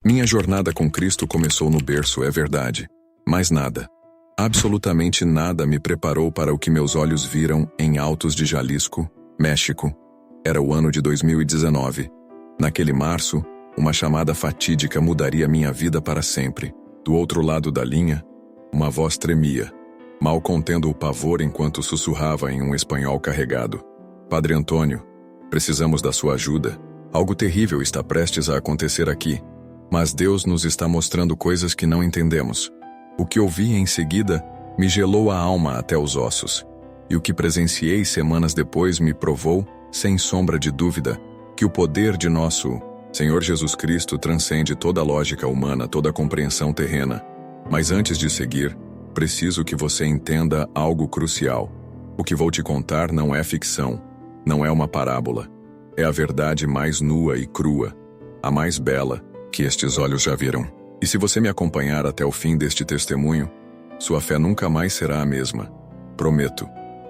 Minha jornada com Cristo começou no berço, é verdade. Mas nada, absolutamente nada me preparou para o que meus olhos viram em Altos de Jalisco, México. Era o ano de 2019. Naquele março, uma chamada fatídica mudaria minha vida para sempre. Do outro lado da linha, uma voz tremia, mal contendo o pavor enquanto sussurrava em um espanhol carregado. Padre Antônio, precisamos da sua ajuda. Algo terrível está prestes a acontecer aqui. Mas Deus nos está mostrando coisas que não entendemos. O que ouvi em seguida me gelou a alma até os ossos. E o que presenciei semanas depois me provou, sem sombra de dúvida, que o poder de nosso Senhor Jesus Cristo transcende toda a lógica humana, toda a compreensão terrena. Mas antes de seguir, preciso que você entenda algo crucial. O que vou te contar não é ficção, não é uma parábola. É a verdade mais nua e crua, a mais bela que estes olhos já viram. E se você me acompanhar até o fim deste testemunho, sua fé nunca mais será a mesma. Prometo.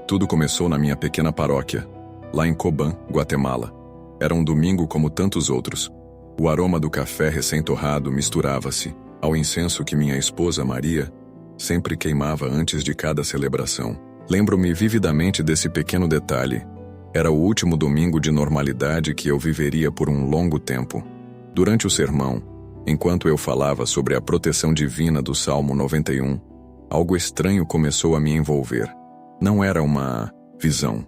Tudo começou na minha pequena paróquia, lá em Cobán, Guatemala. Era um domingo como tantos outros. O aroma do café recém-torrado misturava-se ao incenso que minha esposa Maria sempre queimava antes de cada celebração. Lembro-me vividamente desse pequeno detalhe. Era o último domingo de normalidade que eu viveria por um longo tempo. Durante o sermão, enquanto eu falava sobre a proteção divina do Salmo 91, algo estranho começou a me envolver. Não era uma visão,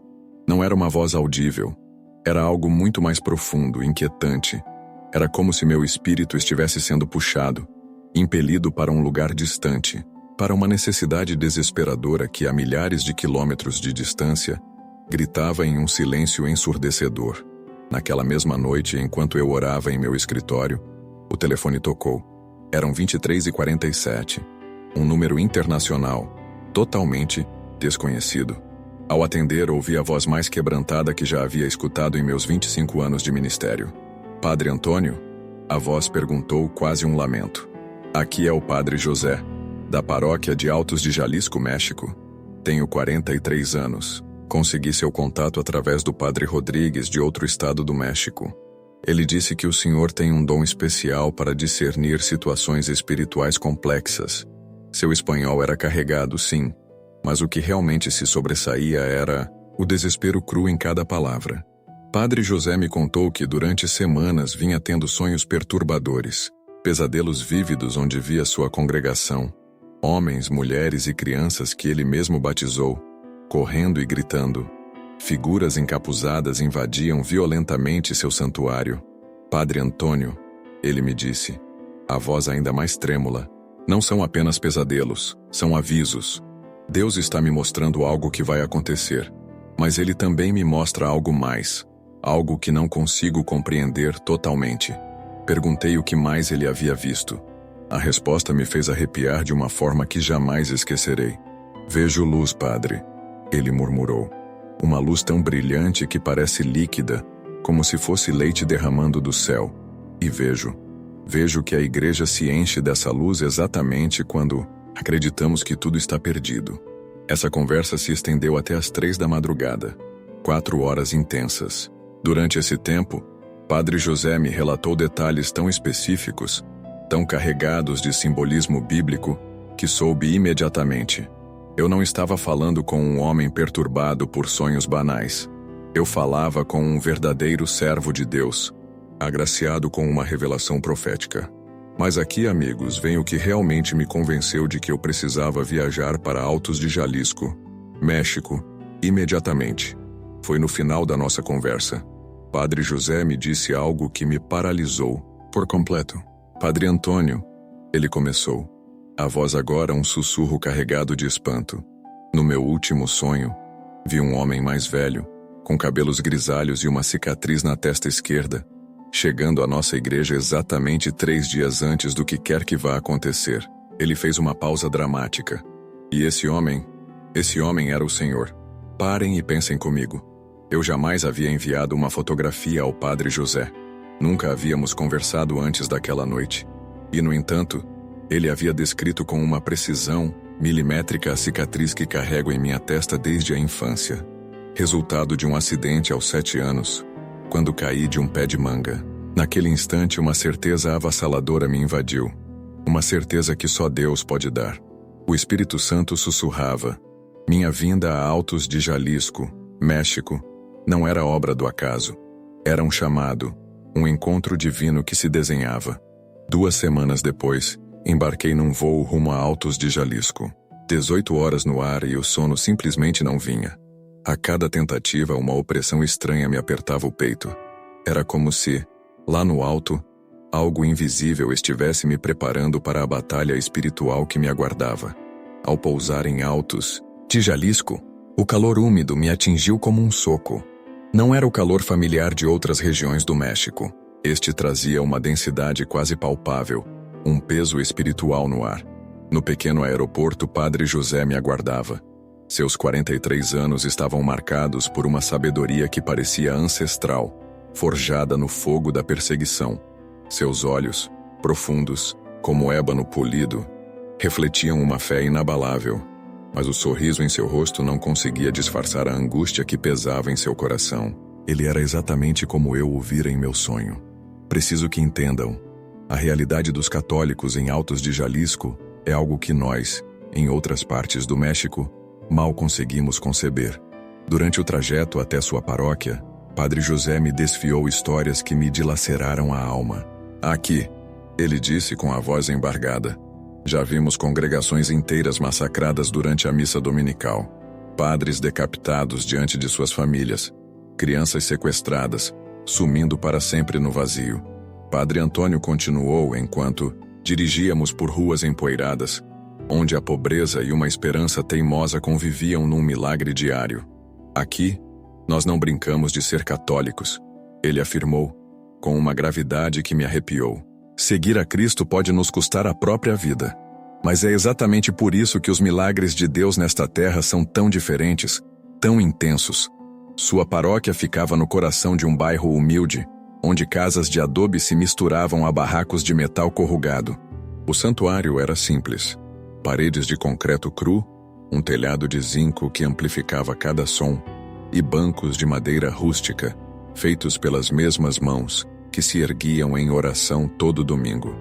não era uma voz audível, era algo muito mais profundo, inquietante. Era como se meu espírito estivesse sendo puxado, impelido para um lugar distante, para uma necessidade desesperadora que a milhares de quilômetros de distância gritava em um silêncio ensurdecedor. Naquela mesma noite, enquanto eu orava em meu escritório, o telefone tocou. Eram 23h47, um número internacional, totalmente desconhecido. Ao atender, ouvi a voz mais quebrantada que já havia escutado em meus 25 anos de ministério. Padre Antônio? A voz perguntou, quase um lamento. Aqui é o Padre José, da paróquia de Altos de Jalisco, México. Tenho 43 anos. Consegui seu contato através do Padre Rodrigues, de outro estado do México. Ele disse que o senhor tem um dom especial para discernir situações espirituais complexas. Seu espanhol era carregado, sim, mas o que realmente se sobressaía era o desespero cru em cada palavra. Padre José me contou que durante semanas vinha tendo sonhos perturbadores, pesadelos vívidos onde via sua congregação, homens, mulheres e crianças que ele mesmo batizou, correndo e gritando. Figuras encapuzadas invadiam violentamente seu santuário. Padre Antônio, ele me disse, a voz ainda mais trêmula, não são apenas pesadelos, são avisos. Deus está me mostrando algo que vai acontecer, mas ele também me mostra algo mais, algo que não consigo compreender totalmente. Perguntei o que mais ele havia visto. A resposta me fez arrepiar de uma forma que jamais esquecerei. Vejo luz, padre. Ele murmurou. Uma luz tão brilhante que parece líquida, como se fosse leite derramando do céu. E vejo que a igreja se enche dessa luz exatamente quando acreditamos que tudo está perdido. Essa conversa se estendeu até as 3 da madrugada. 4 horas intensas. Durante esse tempo, Padre José me relatou detalhes tão específicos, tão carregados de simbolismo bíblico, que soube imediatamente. Eu não estava falando com um homem perturbado por sonhos banais. Eu falava com um verdadeiro servo de Deus, agraciado com uma revelação profética. Mas aqui, amigos, vem o que realmente me convenceu de que eu precisava viajar para Altos de Jalisco, México, imediatamente. Foi no final da nossa conversa. Padre José me disse algo que me paralisou por completo. Padre Antônio, ele começou. A voz agora um sussurro carregado de espanto. No meu último sonho, vi um homem mais velho, com cabelos grisalhos e uma cicatriz na testa esquerda, chegando à nossa igreja exatamente 3 dias antes do que quer que vá acontecer. Ele fez uma pausa dramática. E esse homem era o Senhor. Parem e pensem comigo. Eu jamais havia enviado uma fotografia ao Padre José. Nunca havíamos conversado antes daquela noite. E, no entanto, ele havia descrito com uma precisão milimétrica a cicatriz que carrego em minha testa desde a infância. Resultado de um acidente aos 7 anos, quando caí de um pé de manga. Naquele instante, uma certeza avassaladora me invadiu. Uma certeza que só Deus pode dar. O Espírito Santo sussurrava. Minha vinda a Altos de Jalisco, México, não era obra do acaso. Era um chamado, um encontro divino que se desenhava. 2 semanas depois, embarquei num voo rumo a Altos de Jalisco. 18 horas no ar e o sono simplesmente não vinha. A cada tentativa, uma opressão estranha me apertava o peito. Era como se, lá no alto, algo invisível estivesse me preparando para a batalha espiritual que me aguardava. Ao pousar em Altos de Jalisco, o calor úmido me atingiu como um soco. Não era o calor familiar de outras regiões do México. Este trazia uma densidade quase palpável, um peso espiritual no ar. No pequeno aeroporto, Padre José me aguardava. Seus 43 anos estavam marcados por uma sabedoria que parecia ancestral, forjada no fogo da perseguição. Seus olhos, profundos, como ébano polido, refletiam uma fé inabalável, mas o sorriso em seu rosto não conseguia disfarçar a angústia que pesava em seu coração. Ele era exatamente como eu o vira em meu sonho. Preciso que entendam. A realidade dos católicos em Altos de Jalisco é algo que nós, em outras partes do México, mal conseguimos conceber. Durante o trajeto até sua paróquia, Padre José me desfiou histórias que me dilaceraram a alma. Aqui, ele disse com a voz embargada, já vimos congregações inteiras massacradas durante a missa dominical, padres decapitados diante de suas famílias, crianças sequestradas, sumindo para sempre no vazio. Padre Antônio continuou enquanto dirigíamos por ruas empoeiradas, onde a pobreza e uma esperança teimosa conviviam num milagre diário. Aqui, nós não brincamos de ser católicos, ele afirmou, com uma gravidade que me arrepiou. Seguir a Cristo pode nos custar a própria vida. Mas é exatamente por isso que os milagres de Deus nesta terra são tão diferentes, tão intensos. Sua paróquia ficava no coração de um bairro humilde, onde casas de adobe se misturavam a barracos de metal corrugado. O santuário era simples. Paredes de concreto cru, um telhado de zinco que amplificava cada som, e bancos de madeira rústica, feitos pelas mesmas mãos, que se erguiam em oração todo domingo.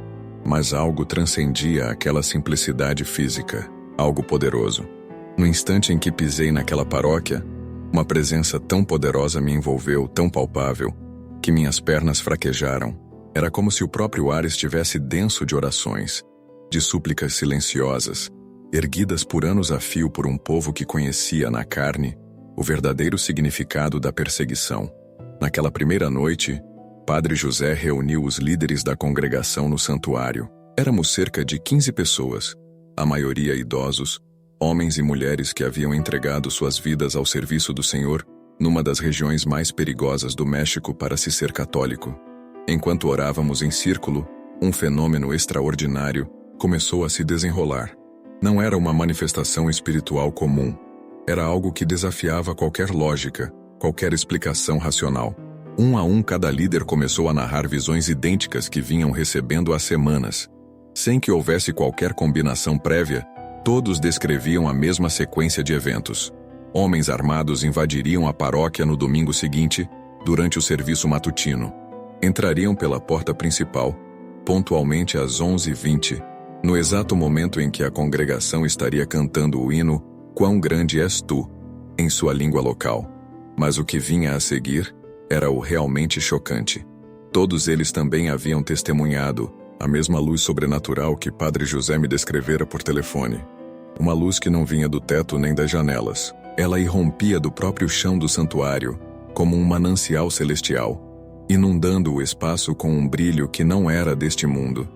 Mas algo transcendia aquela simplicidade física, algo poderoso. No instante em que pisei naquela paróquia, uma presença tão poderosa me envolveu, tão palpável, que minhas pernas fraquejaram. Era como se o próprio ar estivesse denso de orações, de súplicas silenciosas, erguidas por anos a fio por um povo que conhecia na carne o verdadeiro significado da perseguição. Naquela primeira noite, Padre José reuniu os líderes da congregação no santuário. Éramos cerca de 15 pessoas, a maioria idosos, homens e mulheres que haviam entregado suas vidas ao serviço do Senhor numa das regiões mais perigosas do México para se ser católico. Enquanto orávamos em círculo, um fenômeno extraordinário começou a se desenrolar. Não era uma manifestação espiritual comum. Era algo que desafiava qualquer lógica, qualquer explicação racional. Um a um, cada líder começou a narrar visões idênticas que vinham recebendo há semanas. Sem que houvesse qualquer combinação prévia, todos descreviam a mesma sequência de eventos. Homens armados invadiriam a paróquia no domingo seguinte, durante o serviço matutino. Entrariam pela porta principal, pontualmente às 11h20, no exato momento em que a congregação estaria cantando o hino Quão Grande És Tu, em sua língua local. Mas o que vinha a seguir era o realmente chocante. Todos eles também haviam testemunhado a mesma luz sobrenatural que Padre José me descrevera por telefone. Uma luz que não vinha do teto nem das janelas. Ela irrompia do próprio chão do santuário, como um manancial celestial, inundando o espaço com um brilho que não era deste mundo.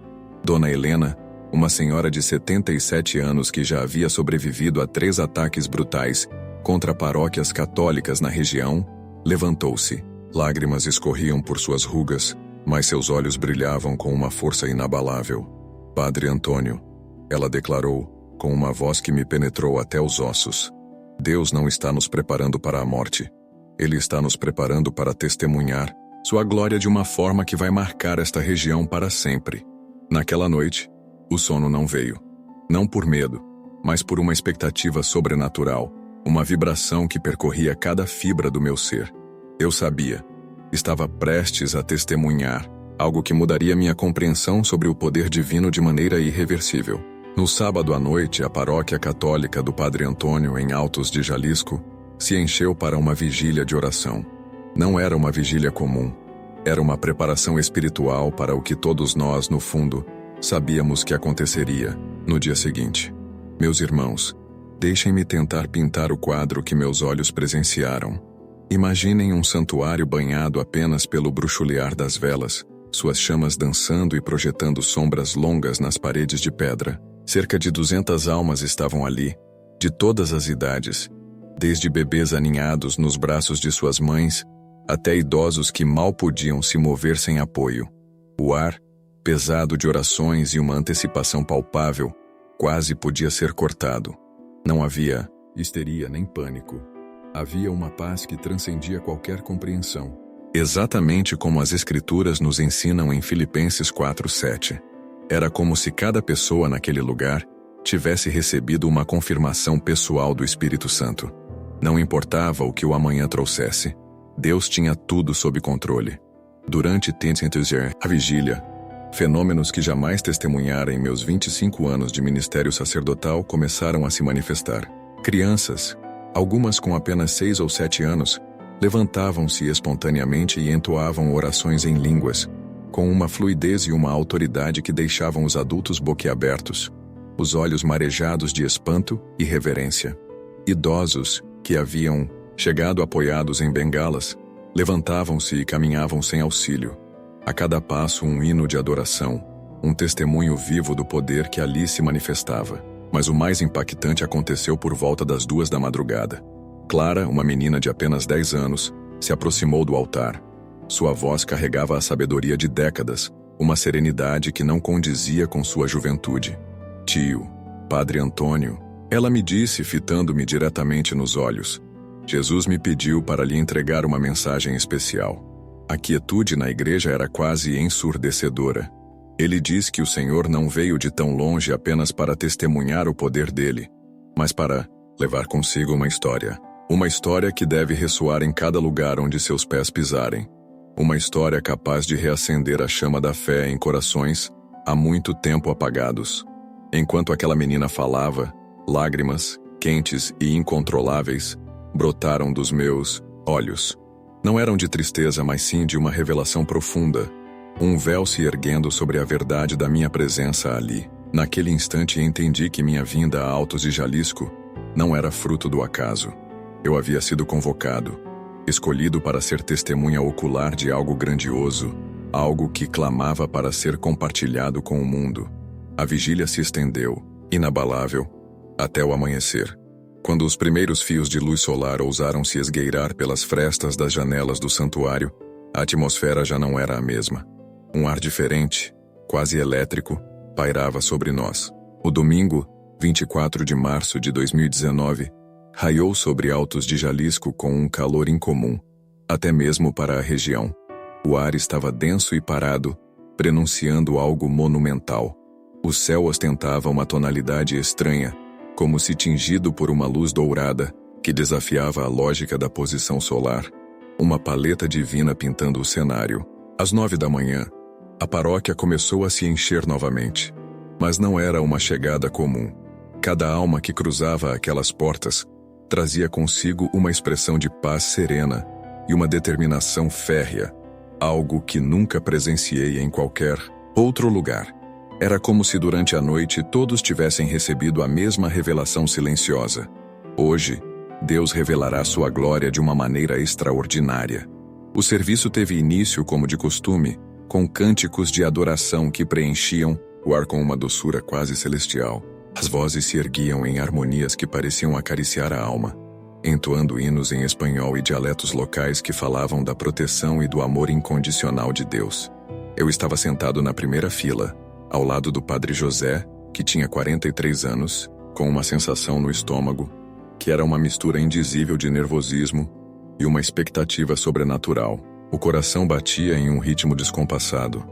Dona Helena, uma senhora de 77 anos que já havia sobrevivido a 3 ataques brutais contra paróquias católicas na região, levantou-se. Lágrimas escorriam por suas rugas, mas seus olhos brilhavam com uma força inabalável. Padre Antônio, ela declarou, com uma voz que me penetrou até os ossos. Deus não está nos preparando para a morte. Ele está nos preparando para testemunhar sua glória de uma forma que vai marcar esta região para sempre. Naquela noite, o sono não veio. Não por medo, mas por uma expectativa sobrenatural, uma vibração que percorria cada fibra do meu ser. Eu sabia, estava prestes a testemunhar algo que mudaria minha compreensão sobre o poder divino de maneira irreversível. No sábado à noite, a paróquia católica do Padre Antônio, em Altos de Jalisco, se encheu para uma vigília de oração. Não era uma vigília comum. Era uma preparação espiritual para o que todos nós, no fundo, sabíamos que aconteceria no dia seguinte. Meus irmãos, deixem-me tentar pintar o quadro que meus olhos presenciaram. Imaginem um santuário banhado apenas pelo bruxulear das velas, suas chamas dançando e projetando sombras longas nas paredes de pedra. Cerca de 200 almas estavam ali, de todas as idades, desde bebês aninhados nos braços de suas mães, até idosos que mal podiam se mover sem apoio. O ar, pesado de orações e uma antecipação palpável, quase podia ser cortado. Não havia histeria nem pânico. Havia uma paz que transcendia qualquer compreensão. Exatamente como as Escrituras nos ensinam em Filipenses 4:7. Era como se cada pessoa naquele lugar tivesse recebido uma confirmação pessoal do Espírito Santo. Não importava o que o amanhã trouxesse, Deus tinha tudo sob controle. Durante a vigília, fenômenos que jamais testemunhara em meus 25 anos de ministério sacerdotal começaram a se manifestar. Crianças, algumas com apenas 6 ou 7 anos, levantavam-se espontaneamente e entoavam orações em línguas, com uma fluidez e uma autoridade que deixavam os adultos boquiabertos, os olhos marejados de espanto e reverência. Idosos, que haviam chegado apoiados em bengalas, levantavam-se e caminhavam sem auxílio. A cada passo um hino de adoração, um testemunho vivo do poder que ali se manifestava. Mas o mais impactante aconteceu por volta das 2 da madrugada. Clara, uma menina de apenas 10 anos, se aproximou do altar. Sua voz carregava a sabedoria de décadas, uma serenidade que não condizia com sua juventude. Tio, Padre Antônio, ela me disse, fitando-me diretamente nos olhos. Jesus me pediu para lhe entregar uma mensagem especial. A quietude na igreja era quase ensurdecedora. Ele diz que o Senhor não veio de tão longe apenas para testemunhar o poder dele, mas para levar consigo uma história. Uma história que deve ressoar em cada lugar onde seus pés pisarem. Uma história capaz de reacender a chama da fé em corações há muito tempo apagados. Enquanto aquela menina falava, lágrimas, quentes e incontroláveis, brotaram dos meus olhos. Não eram de tristeza, mas sim de uma revelação profunda. Um véu se erguendo sobre a verdade da minha presença ali. Naquele instante entendi que minha vinda a Altos de Jalisco não era fruto do acaso. Eu havia sido convocado, escolhido para ser testemunha ocular de algo grandioso, algo que clamava para ser compartilhado com o mundo. A vigília se estendeu, inabalável, até o amanhecer. Quando os primeiros fios de luz solar ousaram se esgueirar pelas frestas das janelas do santuário, a atmosfera já não era a mesma. Um ar diferente, quase elétrico, pairava sobre nós. O domingo, 24 de março de 2019, raiou sobre Altos de Jalisco com um calor incomum, até mesmo para a região. O ar estava denso e parado, prenunciando algo monumental. O céu ostentava uma tonalidade estranha, como se tingido por uma luz dourada, que desafiava a lógica da posição solar. Uma paleta divina pintando o cenário. Às 9 da manhã, a paróquia começou a se encher novamente. Mas não era uma chegada comum. Cada alma que cruzava aquelas portas trazia consigo uma expressão de paz serena e uma determinação férrea, algo que nunca presenciei em qualquer outro lugar. Era como se durante a noite todos tivessem recebido a mesma revelação silenciosa. Hoje, Deus revelará sua glória de uma maneira extraordinária. O serviço teve início, como de costume, com cânticos de adoração que preenchiam o ar com uma doçura quase celestial. As vozes se erguiam em harmonias que pareciam acariciar a alma, entoando hinos em espanhol e dialetos locais que falavam da proteção e do amor incondicional de Deus. Eu estava sentado na primeira fila, ao lado do Padre José, que tinha 43 anos, com uma sensação no estômago, que era uma mistura indizível de nervosismo e uma expectativa sobrenatural. O coração batia em um ritmo descompassado.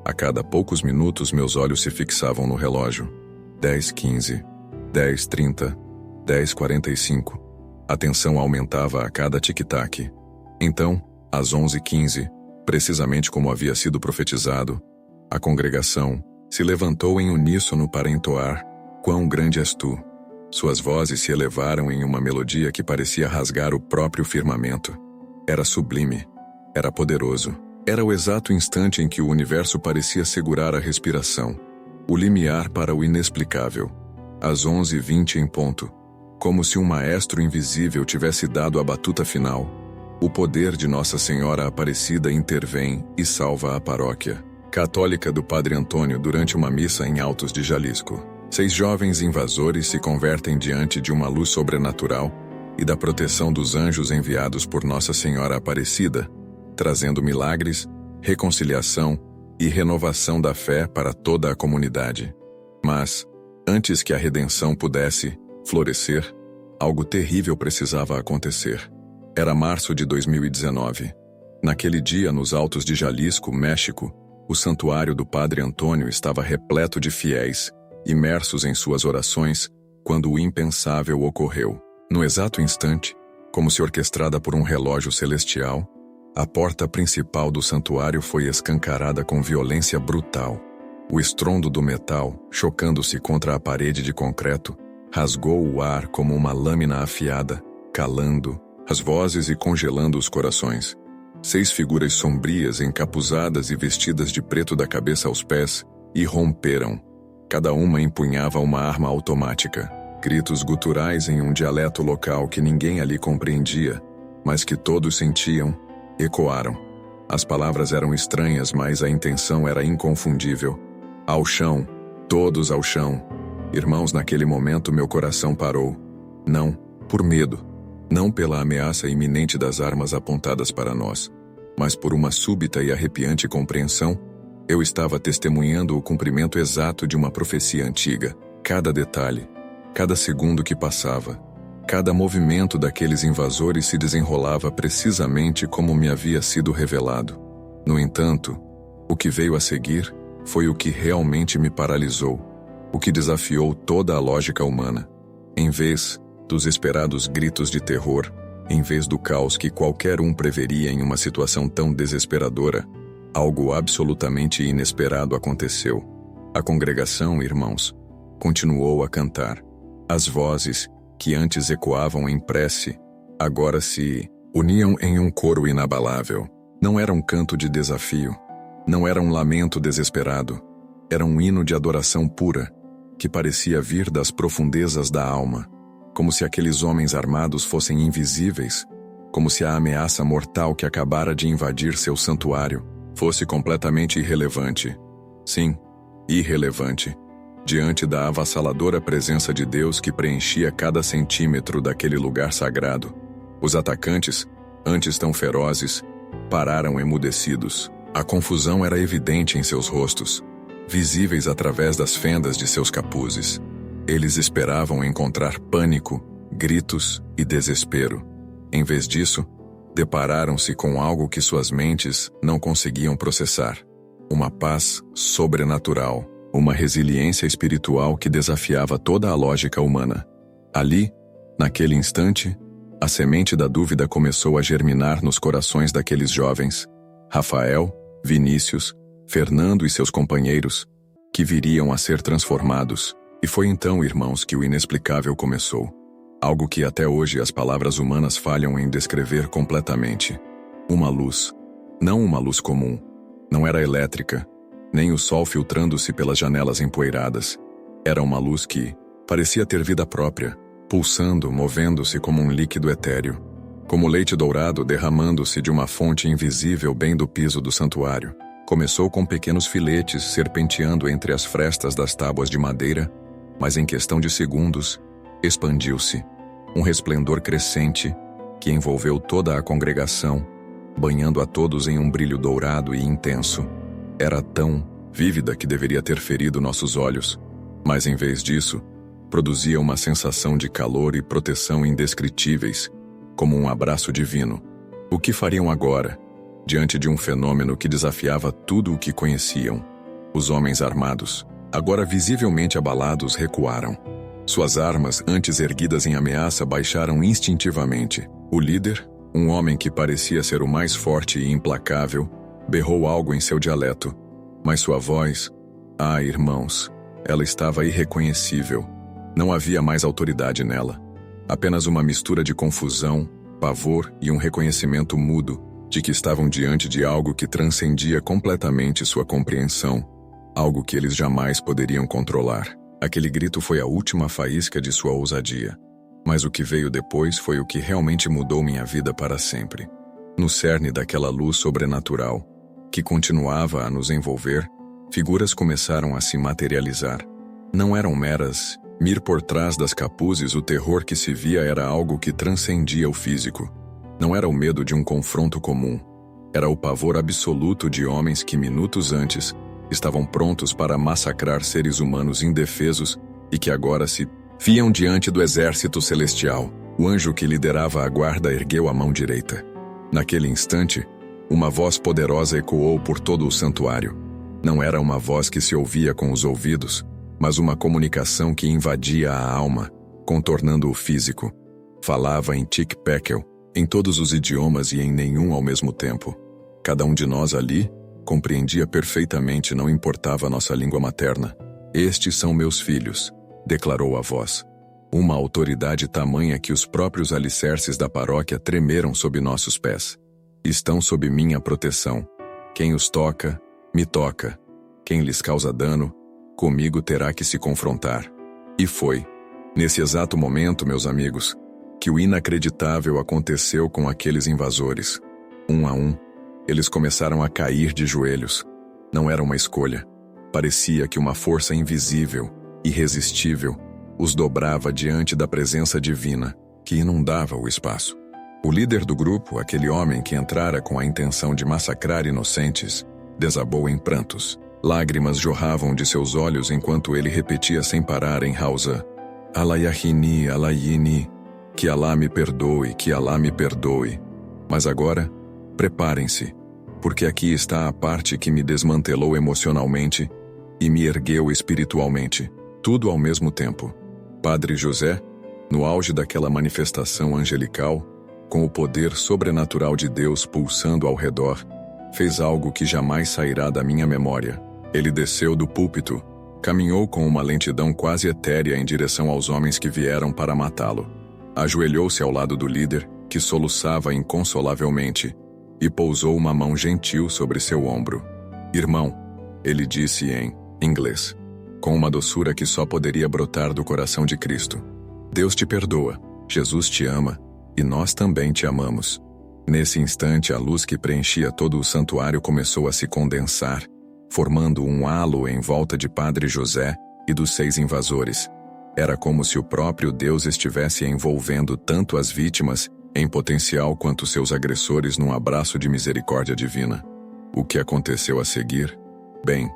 A cada poucos minutos meus olhos se fixavam no relógio. 10:15, 10:30, 10:45. A tensão aumentava a cada tic-tac. Então, às 11:15, Precisamente como havia sido profetizado, a congregação se levantou em uníssono para entoar: "Quão grande és tu!" Suas vozes se elevaram em uma melodia que parecia rasgar o próprio firmamento. Era sublime, era poderoso. Era o exato instante em que o universo parecia segurar a respiração, o limiar para o inexplicável. Às 11h20 em ponto, como se um maestro invisível tivesse dado a batuta final, o poder de Nossa Senhora Aparecida intervém e salva a paróquia católica do Padre Antônio durante uma missa em Altos de Jalisco. 6 jovens invasores se convertem diante de uma luz sobrenatural e da proteção dos anjos enviados por Nossa Senhora Aparecida, trazendo milagres, reconciliação e renovação da fé para toda a comunidade. Mas, antes que a redenção pudesse florescer, algo terrível precisava acontecer. Era março de 2019. Naquele dia, nos Altos de Jalisco, México, o santuário do Padre Antônio estava repleto de fiéis, imersos em suas orações, quando o impensável ocorreu. No exato instante, como se orquestrada por um relógio celestial, a porta principal do santuário foi escancarada com violência brutal. O estrondo do metal, chocando-se contra a parede de concreto, rasgou o ar como uma lâmina afiada, calando as vozes e congelando os corações. 6 figuras sombrias, encapuzadas e vestidas de preto da cabeça aos pés, irromperam. Cada uma empunhava uma arma automática. Gritos guturais em um dialeto local que ninguém ali compreendia, mas que todos sentiam, ecoaram. As palavras eram estranhas, mas a intenção era inconfundível. Ao chão, todos ao chão. Irmãos, naquele momento meu coração parou. Não por medo, não pela ameaça iminente das armas apontadas para nós, mas por uma súbita e arrepiante compreensão. Eu estava testemunhando o cumprimento exato de uma profecia antiga. Cada detalhe, cada segundo que passava, cada movimento daqueles invasores se desenrolava precisamente como me havia sido revelado. No entanto, o que veio a seguir foi o que realmente me paralisou, o que desafiou toda a lógica humana. Em vez dos esperados gritos de terror, em vez do caos que qualquer um preveria em uma situação tão desesperadora, algo absolutamente inesperado aconteceu. A congregação, irmãos, continuou a cantar. As vozes, que antes ecoavam em prece, agora se uniam em um coro inabalável. Não era um canto de desafio, não era um lamento desesperado, era um hino de adoração pura, que parecia vir das profundezas da alma, como se aqueles homens armados fossem invisíveis, como se a ameaça mortal que acabara de invadir seu santuário fosse completamente irrelevante. Sim, irrelevante, diante da avassaladora presença de Deus que preenchia cada centímetro daquele lugar sagrado. Os atacantes, antes tão ferozes, pararam emudecidos. A confusão era evidente em seus rostos, visíveis através das fendas de seus capuzes. Eles esperavam encontrar pânico, gritos e desespero. Em vez disso, depararam-se com algo que suas mentes não conseguiam processar. Uma paz sobrenatural, uma resiliência espiritual que desafiava toda a lógica humana. Ali, naquele instante, a semente da dúvida começou a germinar nos corações daqueles jovens, Rafael, Vinícius, Fernando e seus companheiros, que viriam a ser transformados. E foi então, irmãos, que o inexplicável começou. Algo que até hoje as palavras humanas falham em descrever completamente. Uma luz. Não uma luz comum. Não era elétrica, nem o sol filtrando-se pelas janelas empoeiradas. Era uma luz que parecia ter vida própria, pulsando, movendo-se como um líquido etéreo, como leite dourado derramando-se de uma fonte invisível bem do piso do santuário. Começou com pequenos filetes serpenteando entre as frestas das tábuas de madeira, mas em questão de segundos, expandiu-se. Um resplendor crescente que envolveu toda a congregação, banhando a todos em um brilho dourado e intenso. Era tão vívida que deveria ter ferido nossos olhos, mas em vez disso, produzia uma sensação de calor e proteção indescritíveis, como um abraço divino. O que fariam agora, diante de um fenômeno que desafiava tudo o que conheciam? Os homens armados, agora visivelmente abalados, recuaram. Suas armas, antes erguidas em ameaça, baixaram instintivamente. O líder, um homem que parecia ser o mais forte e implacável, Berrou algo em seu dialeto. Mas sua voz... Ah, irmãos, ela estava irreconhecível. Não havia mais autoridade nela. Apenas uma mistura de confusão, pavor e um reconhecimento mudo de que estavam diante de algo que transcendia completamente sua compreensão, algo que eles jamais poderiam controlar. Aquele grito foi a última faísca de sua ousadia. Mas o que veio depois foi o que realmente mudou minha vida para sempre. No cerne daquela luz sobrenatural, que continuava a nos envolver, figuras começaram a se materializar. Não eram meras... Mir por trás das capuzes, o terror que se via era algo que transcendia o físico. Não era o medo de um confronto comum. Era o pavor absoluto de homens que minutos antes estavam prontos para massacrar seres humanos indefesos e que agora se viam diante do exército celestial. O anjo que liderava a guarda ergueu a mão direita. Naquele instante, uma voz poderosa ecoou por todo o santuário. Não era uma voz que se ouvia com os ouvidos, mas uma comunicação que invadia a alma, contornando o físico. Falava em Tikpekel, em todos os idiomas e em nenhum ao mesmo tempo. Cada um de nós ali compreendia perfeitamente, não importava a nossa língua materna. Estes são meus filhos, declarou a voz. Uma autoridade tamanha que os próprios alicerces da paróquia tremeram sob nossos pés. Estão sob minha proteção. Quem os toca, me toca. Quem lhes causa dano, comigo terá que se confrontar. E foi, nesse exato momento, meus amigos, que o inacreditável aconteceu com aqueles invasores. Um a um, eles começaram a cair de joelhos. Não era uma escolha. Parecia que uma força invisível, irresistível, os dobrava diante da presença divina, que inundava o espaço. O líder do grupo, aquele homem que entrara com a intenção de massacrar inocentes, desabou em prantos. Lágrimas jorravam de seus olhos enquanto ele repetia sem parar em Hausa: Alayahini, Alayini, que Alá me perdoe, que Alá me perdoe. Mas agora, preparem-se, porque aqui está a parte que me desmantelou emocionalmente e me ergueu espiritualmente, tudo ao mesmo tempo. Padre José, no auge daquela manifestação angelical, com o poder sobrenatural de Deus pulsando ao redor, fez algo que jamais sairá da minha memória. Ele desceu do púlpito, caminhou com uma lentidão quase etérea em direção aos homens que vieram para matá-lo. Ajoelhou-se ao lado do líder, que soluçava inconsolavelmente, e pousou uma mão gentil sobre seu ombro. Irmão, ele disse em inglês, com uma doçura que só poderia brotar do coração de Cristo. Deus te perdoa, Jesus te ama, e nós também te amamos. Nesse instante, a luz que preenchia todo o santuário começou a se condensar, formando um halo em volta de Padre José e dos 6 invasores. Era como se o próprio Deus estivesse envolvendo tanto as vítimas, em potencial, quanto seus agressores num abraço de misericórdia divina. O que aconteceu a seguir? Bem,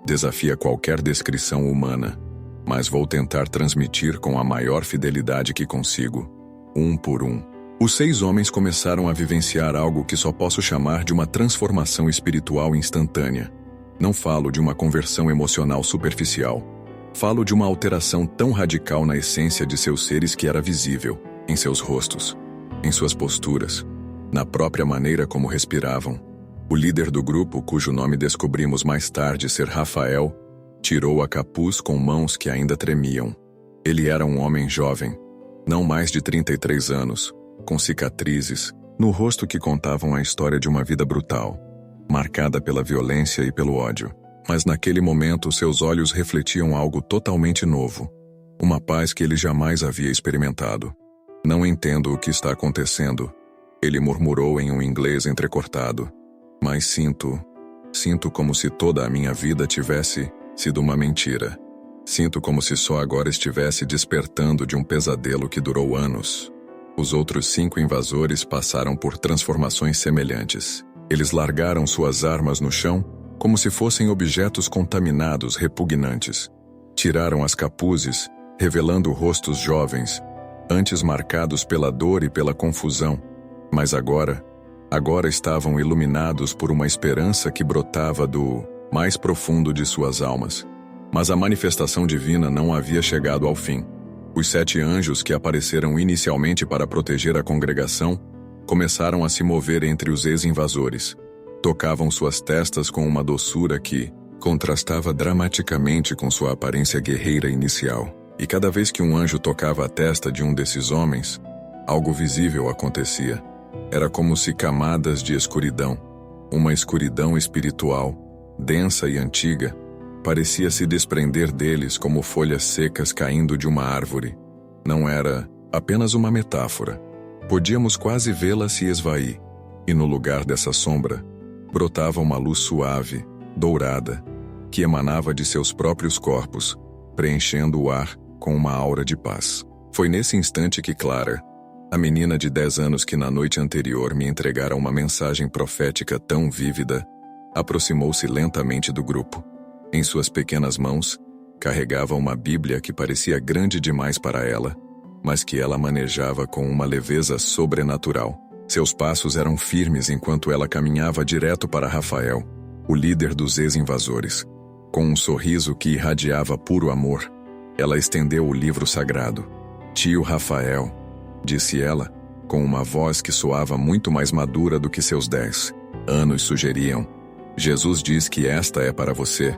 desafia qualquer descrição humana, mas vou tentar transmitir com a maior fidelidade que consigo, um por um. Os 6 homens começaram a vivenciar algo que só posso chamar de uma transformação espiritual instantânea. Não falo de uma conversão emocional superficial. Falo de uma alteração tão radical na essência de seus seres que era visível, em seus rostos, em suas posturas, na própria maneira como respiravam. O líder do grupo, cujo nome descobrimos mais tarde ser Rafael, tirou a capuz com mãos que ainda tremiam. Ele era um homem jovem, não mais de 33 anos, com cicatrizes, no rosto que contavam a história de uma vida brutal, marcada pela violência e pelo ódio. Mas naquele momento seus olhos refletiam algo totalmente novo, uma paz que ele jamais havia experimentado. Não entendo o que está acontecendo, ele murmurou em um inglês entrecortado, mas sinto como se toda a minha vida tivesse sido uma mentira. Sinto como se só agora estivesse despertando de um pesadelo que durou anos. Os outros 5 invasores passaram por transformações semelhantes. Eles largaram suas armas no chão como se fossem objetos contaminados, repugnantes. Tiraram as capuzes, revelando rostos jovens, antes marcados pela dor e pela confusão, mas agora estavam iluminados por uma esperança que brotava do mais profundo de suas almas. Mas a manifestação divina não havia chegado ao fim. Os 7 anjos que apareceram inicialmente para proteger a congregação começaram a se mover entre os ex-invasores. Tocavam suas testas com uma doçura que contrastava dramaticamente com sua aparência guerreira inicial. E cada vez que um anjo tocava a testa de um desses homens, algo visível acontecia. Era como se camadas de escuridão, uma escuridão espiritual, densa e antiga, parecia se desprender deles como folhas secas caindo de uma árvore. Não era apenas uma metáfora. Podíamos quase vê-la se esvair, e no lugar dessa sombra, brotava uma luz suave, dourada, que emanava de seus próprios corpos, preenchendo o ar com uma aura de paz. Foi nesse instante que Clara, a menina de 10 anos que na noite anterior me entregara uma mensagem profética tão vívida, aproximou-se lentamente do grupo. Em suas pequenas mãos, carregava uma Bíblia que parecia grande demais para ela, mas que ela manejava com uma leveza sobrenatural. Seus passos eram firmes enquanto ela caminhava direto para Rafael, o líder dos ex-invasores. Com um sorriso que irradiava puro amor, ela estendeu o livro sagrado. "Tio Rafael", disse ela, com uma voz que soava muito mais madura do que seus 10 anos sugeriam. "Jesus diz que esta é para você.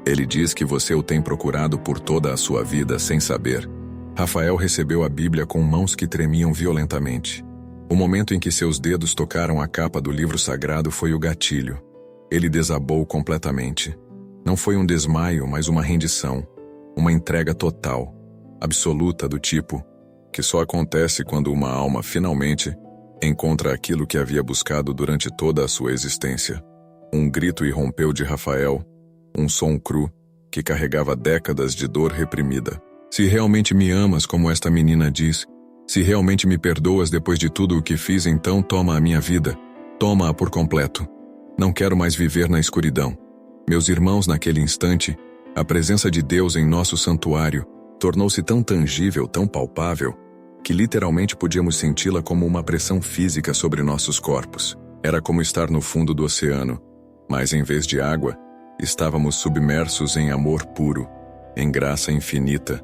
Ele diz que você o tem procurado por toda a sua vida sem saber." Rafael recebeu a Bíblia com mãos que tremiam violentamente. O momento em que seus dedos tocaram a capa do livro sagrado foi o gatilho. Ele desabou completamente. Não foi um desmaio, mas uma rendição. Uma entrega total, absoluta, do tipo que só acontece quando uma alma finalmente encontra aquilo que havia buscado durante toda a sua existência. Um grito irrompeu de Rafael, um som cru que carregava décadas de dor reprimida. "Se realmente me amas como esta menina diz, se realmente me perdoas depois de tudo o que fiz, então toma a minha vida, toma-a por completo. Não quero mais viver na escuridão." Meus irmãos, naquele instante, a presença de Deus em nosso santuário tornou-se tão tangível, tão palpável, que literalmente podíamos senti-la como uma pressão física sobre nossos corpos. Era como estar no fundo do oceano, mas em vez de água, estávamos submersos em amor puro, em graça infinita,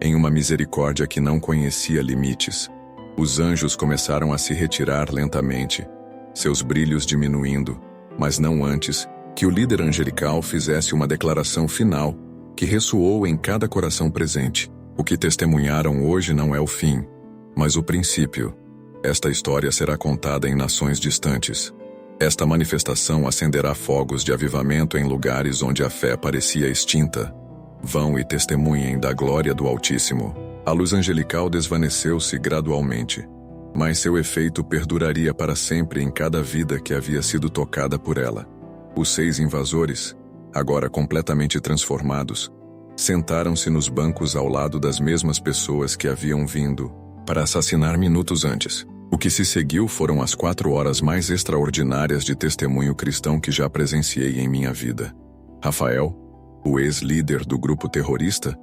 em uma misericórdia que não conhecia limites. Os anjos começaram a se retirar lentamente, seus brilhos diminuindo, mas não antes que o líder angelical fizesse uma declaração final que ressoou em cada coração presente. O que testemunharam hoje não é o fim, mas o princípio. Esta história será contada em nações distantes. Esta manifestação acenderá fogos de avivamento em lugares onde a fé parecia extinta. Vão e testemunhem da glória do Altíssimo. A luz angelical desvaneceu-se gradualmente, mas seu efeito perduraria para sempre em cada vida que havia sido tocada por ela. Os 6 invasores, agora completamente transformados, sentaram-se nos bancos ao lado das mesmas pessoas que haviam vindo para assassinar minutos antes. O que se seguiu foram as 4 horas mais extraordinárias de testemunho cristão que já presenciei em minha vida. Rafael, o ex-líder do grupo terrorista,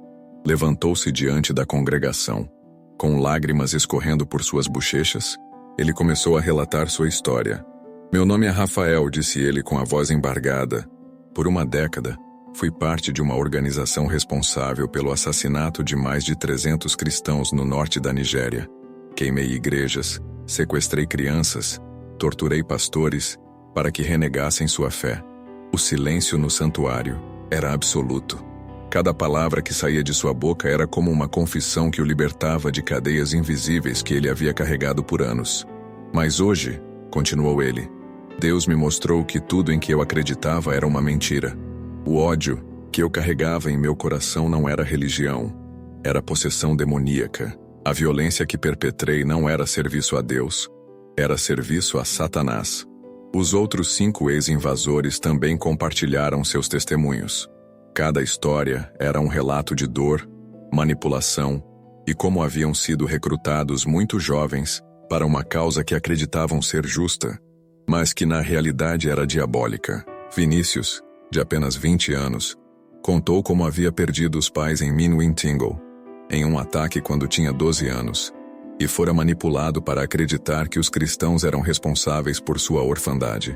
levantou-se diante da congregação. Com lágrimas escorrendo por suas bochechas, ele começou a relatar sua história. "Meu nome é Rafael", disse ele com a voz embargada. "Por uma década, fui parte de uma organização responsável pelo assassinato de mais de 300 cristãos no norte da Nigéria. Queimei igrejas, sequestrei crianças, torturei pastores para que renegassem sua fé. O silêncio no santuário era absoluto. Cada palavra que saía de sua boca era como uma confissão que o libertava de cadeias invisíveis que ele havia carregado por anos. Mas hoje", continuou ele, "Deus me mostrou que tudo em que eu acreditava era uma mentira. O ódio que eu carregava em meu coração não era religião, era possessão demoníaca. A violência que perpetrei não era serviço a Deus, era serviço a Satanás." Os outros 5 ex-invasores também compartilharam seus testemunhos. Cada história era um relato de dor, manipulação e como haviam sido recrutados muito jovens para uma causa que acreditavam ser justa, mas que na realidade era diabólica. Vinícius, de apenas 20 anos, contou como havia perdido os pais em Minwintingle, em um ataque quando tinha 12 anos, e fora manipulado para acreditar que os cristãos eram responsáveis por sua orfandade.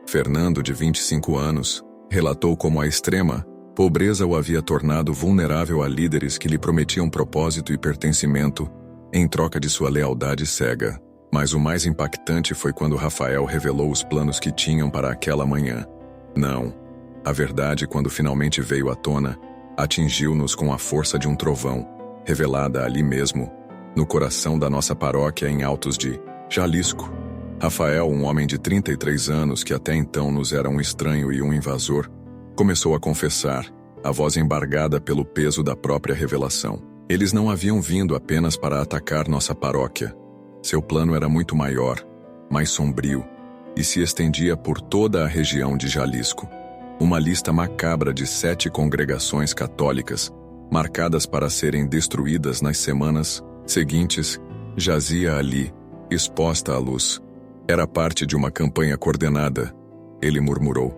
Fernando, de 25 anos, relatou como a extrema pobreza o havia tornado vulnerável a líderes que lhe prometiam propósito e pertencimento em troca de sua lealdade cega. Mas o mais impactante foi quando Rafael revelou os planos que tinham para aquela manhã. Não. A verdade, quando finalmente veio à tona, atingiu-nos com a força de um trovão, revelada ali mesmo, no coração da nossa paróquia em Altos de Jalisco. Rafael, um homem de 33 anos que até então nos era um estranho e um invasor, começou a confessar, a voz embargada pelo peso da própria revelação. Eles não haviam vindo apenas para atacar nossa paróquia. Seu plano era muito maior, mais sombrio, e se estendia por toda a região de Jalisco. Uma lista macabra de 7 congregações católicas, marcadas para serem destruídas nas semanas seguintes, jazia ali, exposta à luz. Era parte de uma campanha coordenada, ele murmurou,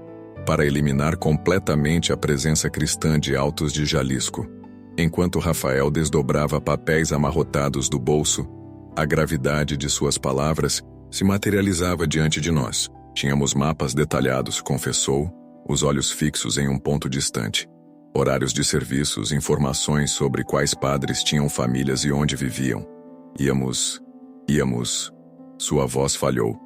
para eliminar completamente a presença cristã de Altos de Jalisco. Enquanto Rafael desdobrava papéis amarrotados do bolso, a gravidade de suas palavras se materializava diante de nós. Tínhamos mapas detalhados, confessou, os olhos fixos em um ponto distante. Horários de serviços, informações sobre quais padres tinham famílias e onde viviam. Íamos. Sua voz falhou.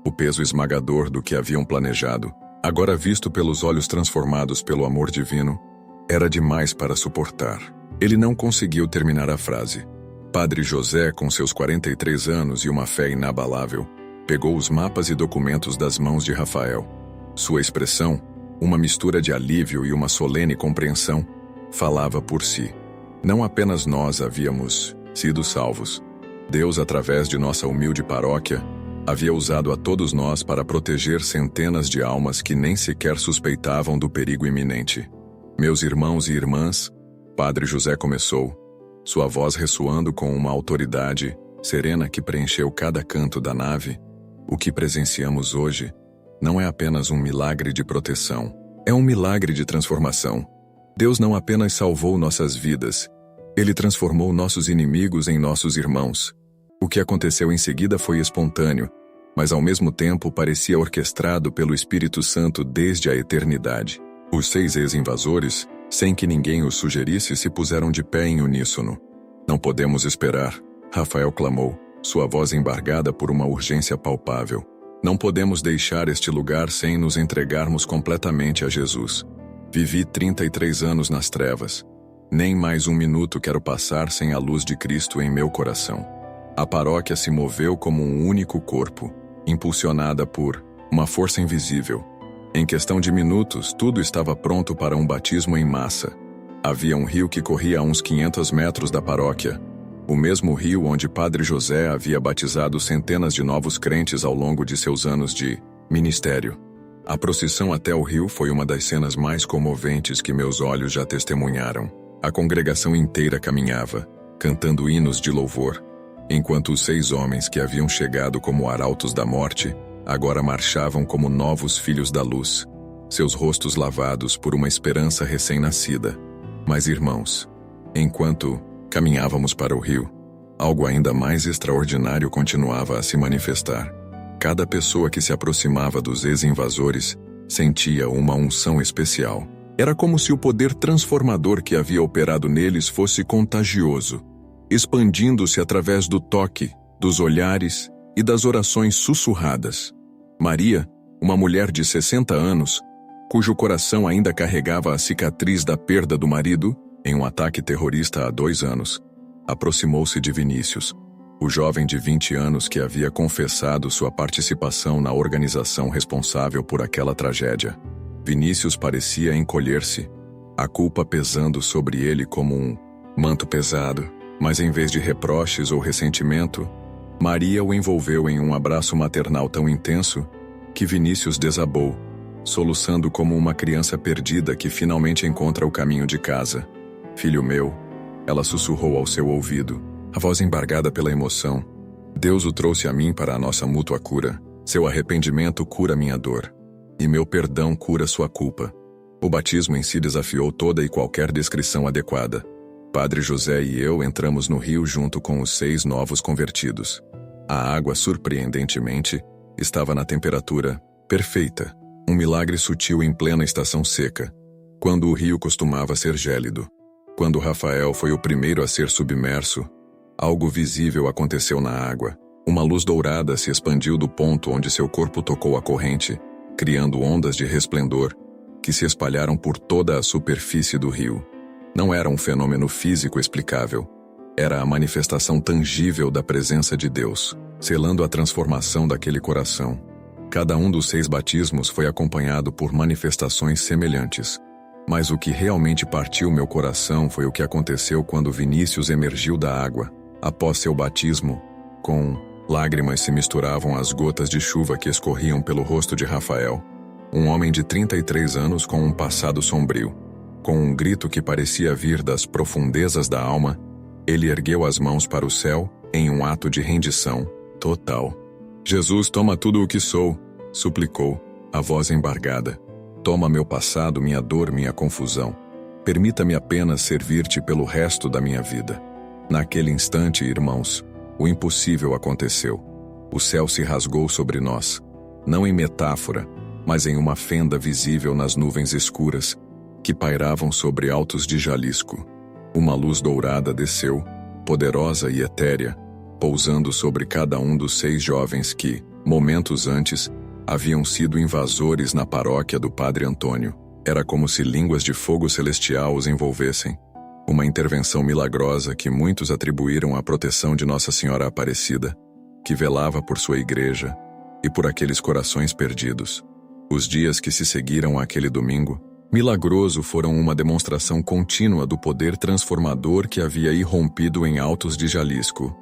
O peso esmagador do que haviam planejado, agora visto pelos olhos transformados pelo amor divino, era demais para suportar. Ele não conseguiu terminar a frase. Padre José, com seus 43 anos e uma fé inabalável, pegou os mapas e documentos das mãos de Rafael. Sua expressão, uma mistura de alívio e uma solene compreensão, falava por si. Não apenas nós havíamos sido salvos. Deus, através de nossa humilde paróquia, havia usado a todos nós para proteger centenas de almas que nem sequer suspeitavam do perigo iminente. Meus irmãos e irmãs, Padre José começou, sua voz ressoando com uma autoridade serena que preencheu cada canto da nave. O que presenciamos hoje não é apenas um milagre de proteção, é um milagre de transformação. Deus não apenas salvou nossas vidas, Ele transformou nossos inimigos em nossos irmãos. O que aconteceu em seguida foi espontâneo, mas ao mesmo tempo parecia orquestrado pelo Espírito Santo desde a eternidade. Os 6 ex-invasores, sem que ninguém os sugerisse, se puseram de pé em uníssono. Não podemos esperar, Rafael clamou, sua voz embargada por uma urgência palpável. Não podemos deixar este lugar sem nos entregarmos completamente a Jesus. Vivi 33 anos nas trevas. Nem mais um minuto quero passar sem a luz de Cristo em meu coração. A paróquia se moveu como um único corpo, impulsionada por uma força invisível. Em questão de minutos, tudo estava pronto para um batismo em massa. Havia um rio que corria a uns 500 metros da paróquia, o mesmo rio onde Padre José havia batizado centenas de novos crentes ao longo de seus anos de ministério. A procissão até o rio foi uma das cenas mais comoventes que meus olhos já testemunharam. A congregação inteira caminhava, cantando hinos de louvor, enquanto os 6 homens que haviam chegado como arautos da morte agora marchavam como novos filhos da luz, seus rostos lavados por uma esperança recém-nascida. Mas, irmãos, enquanto caminhávamos para o rio, algo ainda mais extraordinário continuava a se manifestar. Cada pessoa que se aproximava dos ex-invasores sentia uma unção especial. Era como se o poder transformador que havia operado neles fosse contagioso, expandindo-se através do toque, dos olhares e das orações sussurradas. Maria, uma mulher de 60 anos, cujo coração ainda carregava a cicatriz da perda do marido em um ataque terrorista há 2 anos, aproximou-se de Vinícius, o jovem de 20 anos que havia confessado sua participação na organização responsável por aquela tragédia. Vinícius parecia encolher-se, a culpa pesando sobre ele como um manto pesado, mas em vez de reproches ou ressentimento, Maria o envolveu em um abraço maternal tão intenso que Vinícius desabou, soluçando como uma criança perdida que finalmente encontra o caminho de casa. Filho meu, ela sussurrou ao seu ouvido, a voz embargada pela emoção. Deus o trouxe a mim para a nossa mútua cura. Seu arrependimento cura minha dor, e meu perdão cura sua culpa. O batismo em si desafiou toda e qualquer descrição adequada. Padre José e eu entramos no rio junto com os 6 novos convertidos. A água, surpreendentemente, estava na temperatura perfeita, um milagre sutil em plena estação seca, quando o rio costumava ser gélido. Quando Rafael foi o primeiro a ser submerso, algo visível aconteceu na água. Uma luz dourada se expandiu do ponto onde seu corpo tocou a corrente, criando ondas de resplendor que se espalharam por toda a superfície do rio. Não era um fenômeno físico explicável. Era a manifestação tangível da presença de Deus, selando a transformação daquele coração. Cada um dos 6 batismos foi acompanhado por manifestações semelhantes. Mas o que realmente partiu meu coração foi o que aconteceu quando Vinícius emergiu da água. Após seu batismo, com lágrimas se misturavam às gotas de chuva que escorriam pelo rosto de Rafael. Um homem de 33 anos com um passado sombrio. Com um grito que parecia vir das profundezas da alma, ele ergueu as mãos para o céu em um ato de rendição total. Jesus, toma tudo o que sou, suplicou, a voz embargada. Toma meu passado, minha dor, minha confusão. Permita-me apenas servir-te pelo resto da minha vida. Naquele instante, irmãos, o impossível aconteceu. O céu se rasgou sobre nós, não em metáfora, mas em uma fenda visível nas nuvens escuras que pairavam sobre Altos de Jalisco. Uma luz dourada desceu, poderosa e etérea, pousando sobre cada um dos 6 jovens que, momentos antes, haviam sido invasores na paróquia do Padre Antônio. Era como se línguas de fogo celestial os envolvessem. Uma intervenção milagrosa que muitos atribuíram à proteção de Nossa Senhora Aparecida, que velava por sua igreja e por aqueles corações perdidos. Os dias que se seguiram àquele domingo, milagroso, foram uma demonstração contínua do poder transformador que havia irrompido em Altos de Jalisco.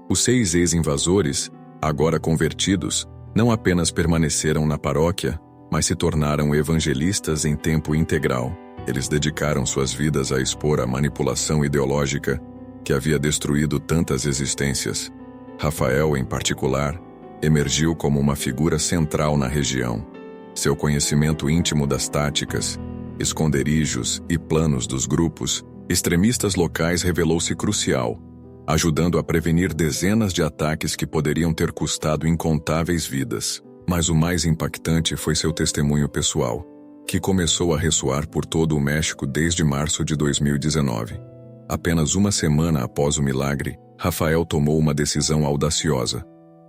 Os 6 ex-invasores, agora convertidos, não apenas permaneceram na paróquia, mas se tornaram evangelistas em tempo integral. Eles dedicaram suas vidas a expor a manipulação ideológica que havia destruído tantas existências. Rafael, em particular, emergiu como uma figura central na região. Seu conhecimento íntimo das táticas, esconderijos e planos dos grupos extremistas locais revelou-se crucial, ajudando a prevenir dezenas de ataques que poderiam ter custado incontáveis vidas. Mas o mais impactante foi seu testemunho pessoal, que começou a ressoar por todo o México desde março de 2019. Apenas uma semana após o milagre, Rafael tomou uma decisão audaciosa.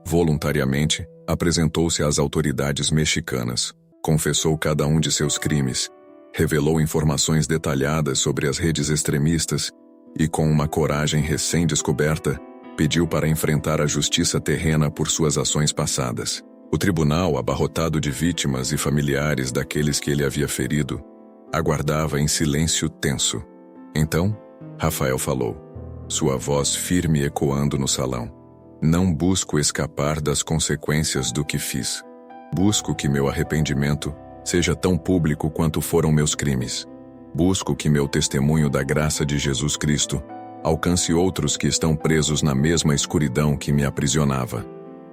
Voluntariamente, apresentou-se às autoridades mexicanas, confessou cada um de seus crimes, revelou informações detalhadas sobre as redes extremistas e, com uma coragem recém-descoberta, pediu para enfrentar a justiça terrena por suas ações passadas. O tribunal, abarrotado de vítimas e familiares daqueles que ele havia ferido, aguardava em silêncio tenso. Então, Rafael falou, sua voz firme ecoando no salão. Não busco escapar das consequências do que fiz. Busco que meu arrependimento seja tão público quanto foram meus crimes. Busco que meu testemunho da graça de Jesus Cristo alcance outros que estão presos na mesma escuridão que me aprisionava.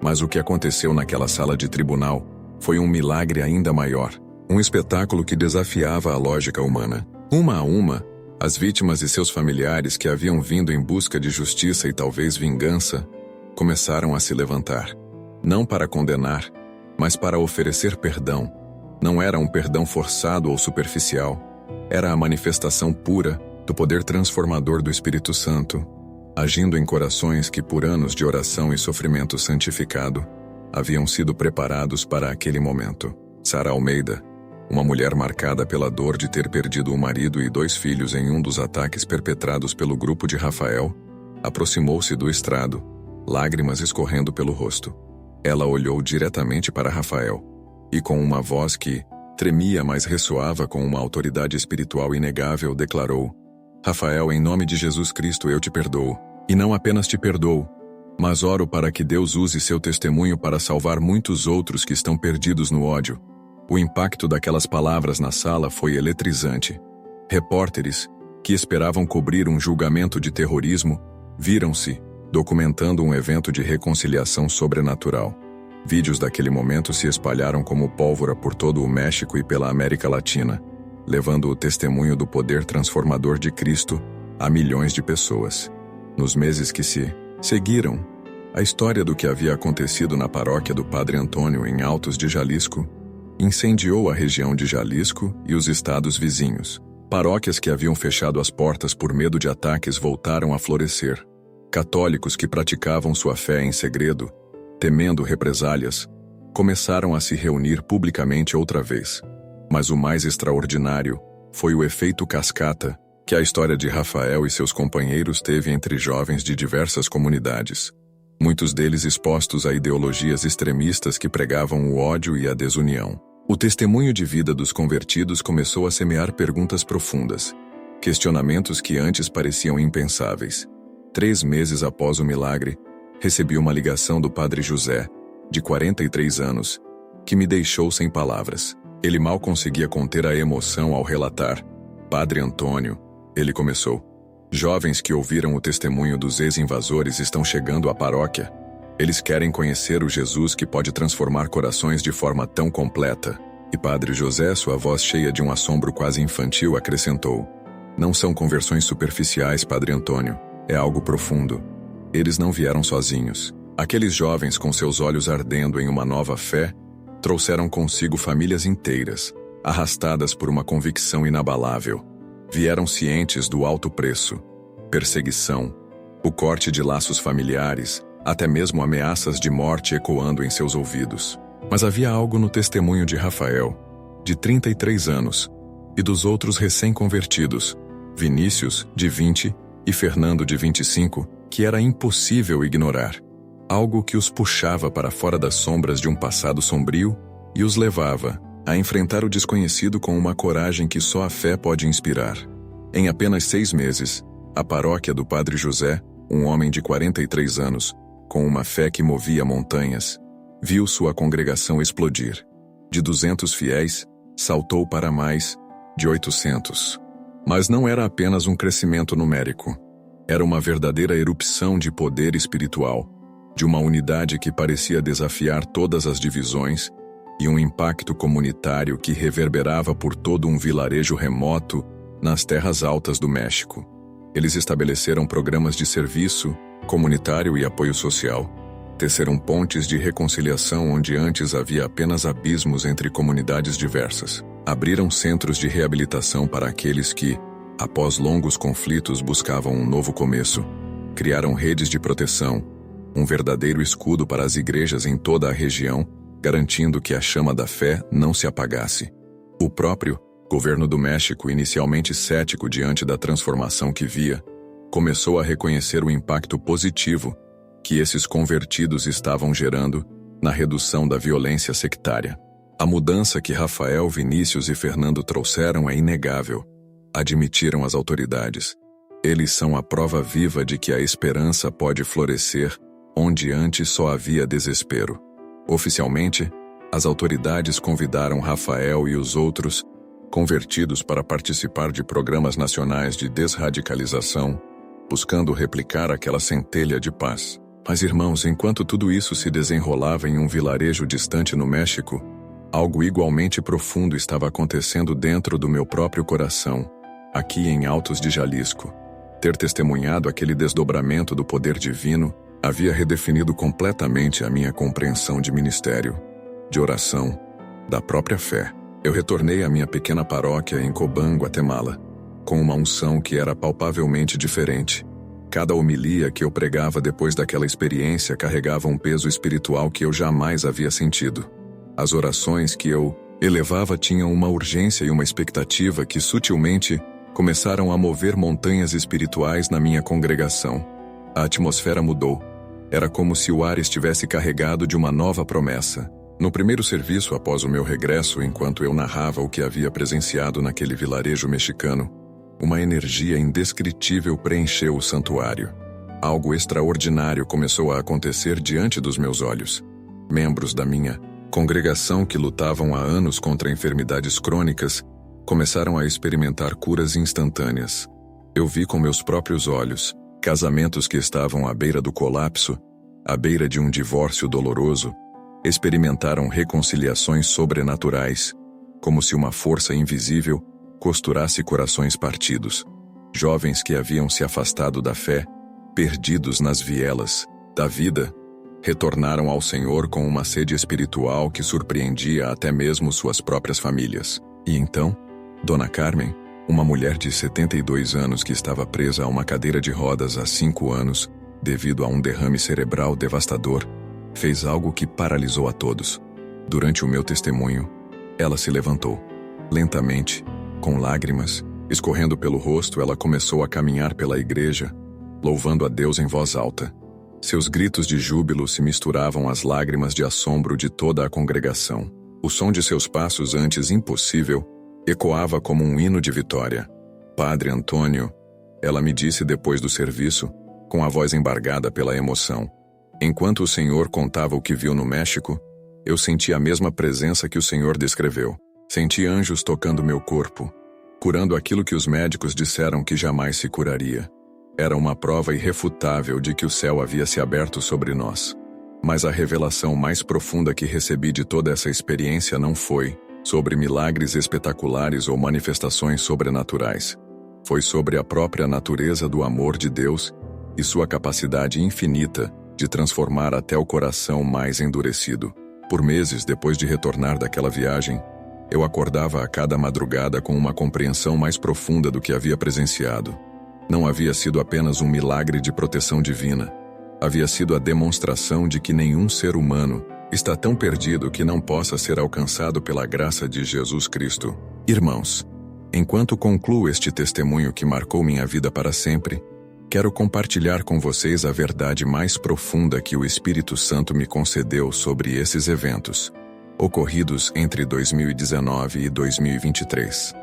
Mas o que aconteceu naquela sala de tribunal foi um milagre ainda maior, um espetáculo que desafiava a lógica humana. Uma a uma, as vítimas e seus familiares que haviam vindo em busca de justiça e talvez vingança, começaram a se levantar. Não para condenar, mas para oferecer perdão. Não era um perdão forçado ou superficial. Era a manifestação pura do poder transformador do Espírito Santo, agindo em corações que por anos de oração e sofrimento santificado haviam sido preparados para aquele momento. Sara Almeida, uma mulher marcada pela dor de ter perdido o marido e 2 filhos em um dos ataques perpetrados pelo grupo de Rafael, aproximou-se do estrado, lágrimas escorrendo pelo rosto. Ela olhou diretamente para Rafael e, com uma voz que tremia, mas ressoava com uma autoridade espiritual inegável, declarou: Rafael, em nome de Jesus Cristo eu te perdoo, e não apenas te perdoo, mas oro para que Deus use seu testemunho para salvar muitos outros que estão perdidos no ódio. O impacto daquelas palavras na sala foi eletrizante. Repórteres, que esperavam cobrir um julgamento de terrorismo, viram-se documentando um evento de reconciliação sobrenatural. Vídeos daquele momento se espalharam como pólvora por todo o México e pela América Latina, levando o testemunho do poder transformador de Cristo a milhões de pessoas. Nos meses que se seguiram, a história do que havia acontecido na paróquia do Padre Antônio em Altos de Jalisco incendiou a região de Jalisco e os estados vizinhos. Paróquias que haviam fechado as portas por medo de ataques voltaram a florescer. Católicos que praticavam sua fé em segredo temendo represálias, começaram a se reunir publicamente outra vez. Mas o mais extraordinário foi o efeito cascata que a história de Rafael e seus companheiros teve entre jovens de diversas comunidades. Muitos deles expostos a ideologias extremistas que pregavam o ódio e a desunião. O testemunho de vida dos convertidos começou a semear perguntas profundas, questionamentos que antes pareciam impensáveis. 3 meses após o milagre, recebi uma ligação do padre José, de 43 anos, que me deixou sem palavras. Ele mal conseguia conter a emoção ao relatar. Padre Antônio, ele começou. Jovens que ouviram o testemunho dos ex-invasores estão chegando à paróquia. Eles querem conhecer o Jesus que pode transformar corações de forma tão completa. E Padre José, sua voz cheia de um assombro quase infantil, acrescentou: não são conversões superficiais, Padre Antônio. É algo profundo. Eles não vieram sozinhos. Aqueles jovens com seus olhos ardendo em uma nova fé, trouxeram consigo famílias inteiras, arrastadas por uma convicção inabalável. Vieram cientes do alto preço, perseguição, o corte de laços familiares, até mesmo ameaças de morte ecoando em seus ouvidos. Mas havia algo no testemunho de Rafael, de 33 anos, e dos outros recém-convertidos, Vinícius, de 20, e Fernando, de 25, que era impossível ignorar. Algo que os puxava para fora das sombras de um passado sombrio e os levava a enfrentar o desconhecido com uma coragem que só a fé pode inspirar. Em apenas 6 meses, a paróquia do Padre José, um homem de 43 anos, com uma fé que movia montanhas, viu sua congregação explodir. De 200 fiéis, saltou para mais de 800. Mas não era apenas um crescimento numérico. Era uma verdadeira erupção de poder espiritual, de uma unidade que parecia desafiar todas as divisões e um impacto comunitário que reverberava por todo um vilarejo remoto nas terras altas do México. Eles estabeleceram programas de serviço comunitário e apoio social. Teceram pontes de reconciliação onde antes havia apenas abismos entre comunidades diversas. Abriram centros de reabilitação para aqueles que, após longos conflitos, buscavam um novo começo. Criaram redes de proteção, um verdadeiro escudo para as igrejas em toda a região, garantindo que a chama da fé não se apagasse. O próprio governo do México, inicialmente cético diante da transformação que via, começou a reconhecer o impacto positivo que esses convertidos estavam gerando na redução da violência sectária. A mudança que Rafael, Vinícius e Fernando trouxeram é inegável, admitiram as autoridades. Eles são a prova viva de que a esperança pode florescer onde antes só havia desespero. Oficialmente, as autoridades convidaram Rafael e os outros convertidos para participar de programas nacionais de desradicalização, buscando replicar aquela centelha de paz. Mas, irmãos, enquanto tudo isso se desenrolava em um vilarejo distante no México, algo igualmente profundo estava acontecendo dentro do meu próprio coração, aqui em Altos de Jalisco. Ter testemunhado aquele desdobramento do poder divino havia redefinido completamente a minha compreensão de ministério, de oração, da própria fé. Eu retornei à minha pequena paróquia em Cobán, Guatemala, com uma unção que era palpavelmente diferente. Cada homilia que eu pregava depois daquela experiência carregava um peso espiritual que eu jamais havia sentido. As orações que eu elevava tinham uma urgência e uma expectativa que sutilmente começaram a mover montanhas espirituais na minha congregação. A atmosfera mudou. Era como se o ar estivesse carregado de uma nova promessa. No primeiro serviço após o meu regresso, enquanto eu narrava o que havia presenciado naquele vilarejo mexicano, uma energia indescritível preencheu o santuário. Algo extraordinário começou a acontecer diante dos meus olhos. Membros da minha congregação que lutavam há anos contra enfermidades crônicas começaram a experimentar curas instantâneas. Eu vi com meus próprios olhos casamentos que estavam à beira do colapso, à beira de um divórcio doloroso, experimentaram reconciliações sobrenaturais, como se uma força invisível costurasse corações partidos. Jovens que haviam se afastado da fé, perdidos nas vielas da vida, retornaram ao Senhor com uma sede espiritual que surpreendia até mesmo suas próprias famílias. E então, Dona Carmen, uma mulher de 72 anos que estava presa a uma cadeira de rodas há 5 anos, devido a um derrame cerebral devastador, fez algo que paralisou a todos. Durante o meu testemunho, ela se levantou. Lentamente, com lágrimas, escorrendo pelo rosto, ela começou a caminhar pela igreja, louvando a Deus em voz alta. Seus gritos de júbilo se misturavam às lágrimas de assombro de toda a congregação. O som de seus passos, antes impossível, ecoava como um hino de vitória. Padre Antônio, ela me disse depois do serviço, com a voz embargada pela emoção. Enquanto o Senhor contava o que viu no México, eu senti a mesma presença que o Senhor descreveu. Senti anjos tocando meu corpo, curando aquilo que os médicos disseram que jamais se curaria. Era uma prova irrefutável de que o céu havia se aberto sobre nós. Mas a revelação mais profunda que recebi de toda essa experiência não foi sobre milagres espetaculares ou manifestações sobrenaturais. Foi sobre a própria natureza do amor de Deus e sua capacidade infinita de transformar até o coração mais endurecido. Por meses depois de retornar daquela viagem, eu acordava a cada madrugada com uma compreensão mais profunda do que havia presenciado. Não havia sido apenas um milagre de proteção divina. Havia sido a demonstração de que nenhum ser humano está tão perdido que não possa ser alcançado pela graça de Jesus Cristo. Irmãos, enquanto concluo este testemunho que marcou minha vida para sempre, quero compartilhar com vocês a verdade mais profunda que o Espírito Santo me concedeu sobre esses eventos, ocorridos entre 2019 e 2023.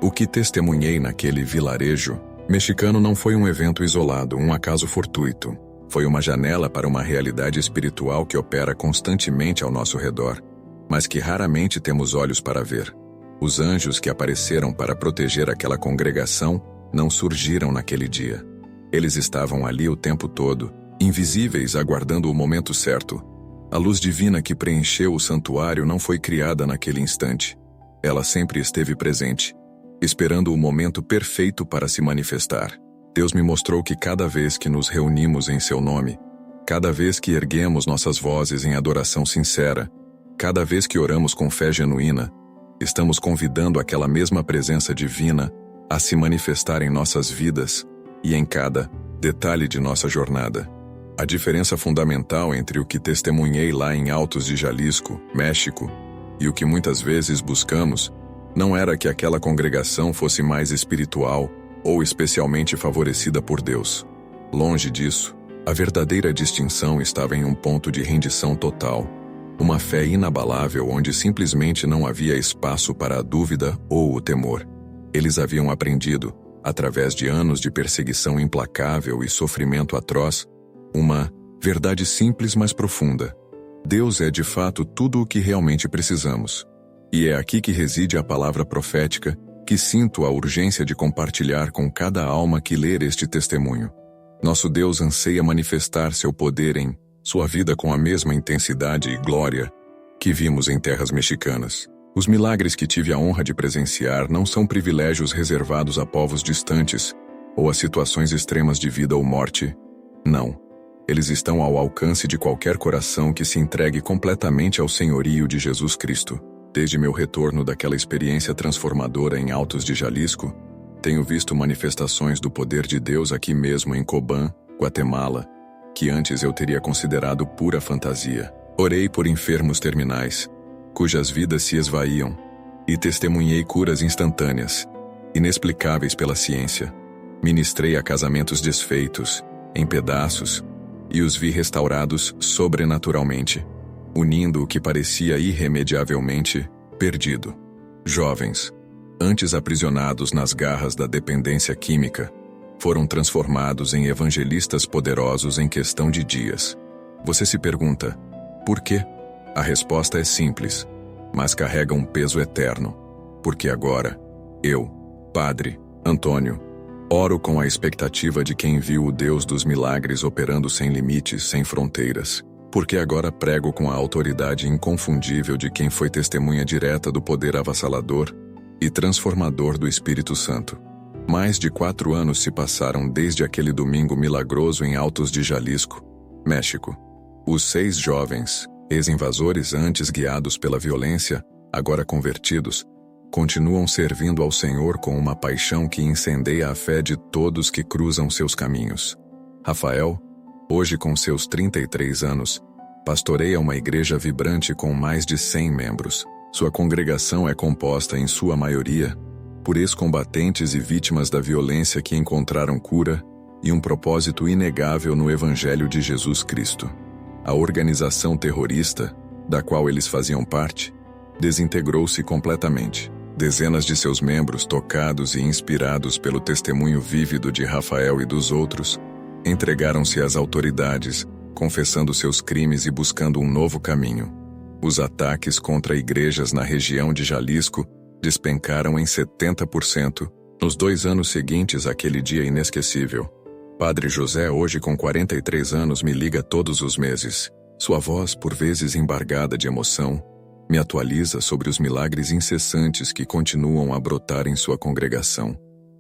O que testemunhei naquele vilarejo mexicano não foi um evento isolado, um acaso fortuito. Foi uma janela para uma realidade espiritual que opera constantemente ao nosso redor, mas que raramente temos olhos para ver. Os anjos que apareceram para proteger aquela congregação não surgiram naquele dia. Eles estavam ali o tempo todo, invisíveis, aguardando o momento certo. A luz divina que preencheu o santuário não foi criada naquele instante. Ela sempre esteve presente, esperando o momento perfeito para se manifestar. Deus me mostrou que cada vez que nos reunimos em seu nome, cada vez que erguemos nossas vozes em adoração sincera, cada vez que oramos com fé genuína, estamos convidando aquela mesma presença divina a se manifestar em nossas vidas e em cada detalhe de nossa jornada. A diferença fundamental entre o que testemunhei lá em Altos de Jalisco, México, e o que muitas vezes buscamos, não era que aquela congregação fosse mais espiritual ou especialmente favorecida por Deus. Longe disso, a verdadeira distinção estava em um ponto de rendição total, uma fé inabalável onde simplesmente não havia espaço para a dúvida ou o temor. Eles haviam aprendido, através de anos de perseguição implacável e sofrimento atroz, uma verdade simples mas profunda. Deus é de fato tudo o que realmente precisamos. E é aqui que reside a palavra profética que sinto a urgência de compartilhar com cada alma que ler este testemunho. Nosso Deus anseia manifestar seu poder em sua vida com a mesma intensidade e glória que vimos em terras mexicanas. Os milagres que tive a honra de presenciar não são privilégios reservados a povos distantes ou a situações extremas de vida ou morte. Não. Eles estão ao alcance de qualquer coração que se entregue completamente ao senhorio de Jesus Cristo. Desde meu retorno daquela experiência transformadora em Altos de Jalisco, tenho visto manifestações do poder de Deus aqui mesmo em Cobán, Guatemala, que antes eu teria considerado pura fantasia. Orei por enfermos terminais, cujas vidas se esvaíam, e testemunhei curas instantâneas, inexplicáveis pela ciência. Ministrei a casamentos desfeitos, em pedaços, e os vi restaurados sobrenaturalmente, unindo o que parecia irremediavelmente perdido. Jovens, antes aprisionados nas garras da dependência química, foram transformados em evangelistas poderosos em questão de dias. Você se pergunta, por quê? A resposta é simples, mas carrega um peso eterno, porque agora, eu, Padre Antônio, oro com a expectativa de quem viu o Deus dos milagres operando sem limites, sem fronteiras, porque agora prego com a autoridade inconfundível de quem foi testemunha direta do poder avassalador e transformador do Espírito Santo. Mais de 4 anos se passaram desde aquele domingo milagroso em Altos de Jalisco, México. Os 6 jovens, ex-invasores antes guiados pela violência, agora convertidos, continuam servindo ao Senhor com uma paixão que incendeia a fé de todos que cruzam seus caminhos. Rafael, hoje com seus 33 anos, Pastoreia uma igreja vibrante com mais de 100 membros. Sua congregação é composta, em sua maioria, por ex-combatentes e vítimas da violência que encontraram cura e um propósito inegável no Evangelho de Jesus Cristo. A organização terrorista, da qual eles faziam parte, desintegrou-se completamente. Dezenas de seus membros, tocados e inspirados pelo testemunho vívido de Rafael e dos outros, entregaram-se às autoridades, confessando seus crimes e buscando um novo caminho. Os ataques contra igrejas na região de Jalisco despencaram em 70% nos 2 anos seguintes àquele dia inesquecível. Padre José, hoje com 43 anos, me liga todos os meses. Sua voz, por vezes embargada de emoção, me atualiza sobre os milagres incessantes que continuam a brotar em sua congregação.